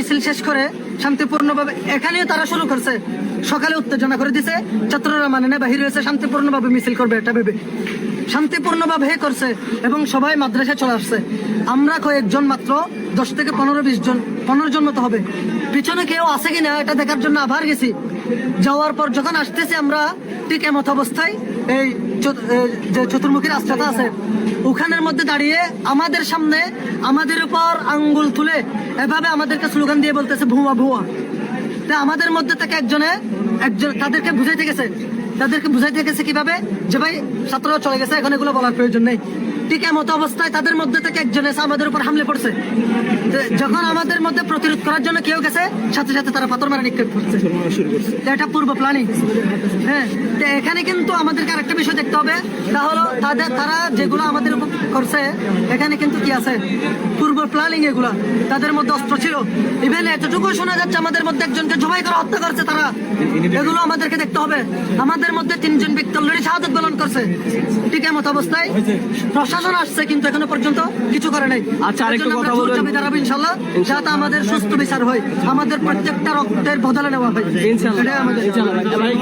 মিছিল শেষ করে শান্তিপূর্ণভাবে এখানেও তারা শুরু করছে, সকালে উত্তেজনা করে দিছে, ছাত্ররা মানে না বাহির হয়েছে শান্তিপূর্ণভাবে মিছিল করবে এটা ভেবে, শান্তিপূর্ণভাবে করছে এবং সবাই মাদ্রাসায় চলে আসছে। আমরা কয়েকজন মাত্র 10 থেকে 15-20 জন, 15 জন মতো হবে, পিছনে কেউ আছে কিনা এটা দেখার জন্য আবার গেছি। যাওয়ার পর যখন আসতেছি আমরা ঠিক এমত অবস্থায় এই যে চতুর্মুখী রাস্তাটা আছে ওখানের মধ্যে দাঁড়িয়ে আমাদের সামনে আমাদের উপর আঙ্গুল তুলে এভাবে আমাদেরকে স্লোগান দিয়ে বলতেছে ভুয়া ভুয়া। তা আমাদের মধ্যে থেকে একজন তাদেরকে বুঝাইতে গেছে কিভাবে যে ভাই ছাত্ররা চলে গেছে, এখন এগুলো বলার প্রয়োজন নেই। ঠিক এমত অবস্থায় তাদের মধ্যে থেকে একজন এসে আমাদের উপর হামলে পড়ছে। যখন আমাদের মধ্যে প্রতিরোধ করার জন্য কেউ গেছে, সাথে সাথে তারা পাথর মারা নিক্ষেপ করছে। এটা পূর্ব প্ল্যানিং। হ্যাঁ, তো এখানে কিন্তু আমাদেরকে আরেকটা বিষয় দেখতে হবে, তা হলো তারা যেগুলো আমাদের উপর করছে এখানে কিন্তু কি আছে, পূর্ব প্ল্যানিং। এগুলা তাদের মধ্যে অস্ত্র ছিল। ইভেন এতটুকু শোনা যাচ্ছে আমাদের মধ্যে একজনকে জবাই করে হত্যা করছে তারা। এগুলো আমাদেরকে দেখতে হবে। আমাদের মধ্যে 3 জন ব্যক্তি অলরেডি শাহাদাত বরণ করছে। ঠিক এমত অবস্থায় প্রশাসন আসছে কিন্তু এখনো পর্যন্ত কিছু করে নাই। আচ্ছা, আরেকটু কথা বলুন ইনশাআল্লাহ, যাতে আমাদের সুস্থ বিচার হয়, আমাদের প্রত্যেকটা রক্তের বদলে নেওয়া হয়। ইনশাআল্লাহ।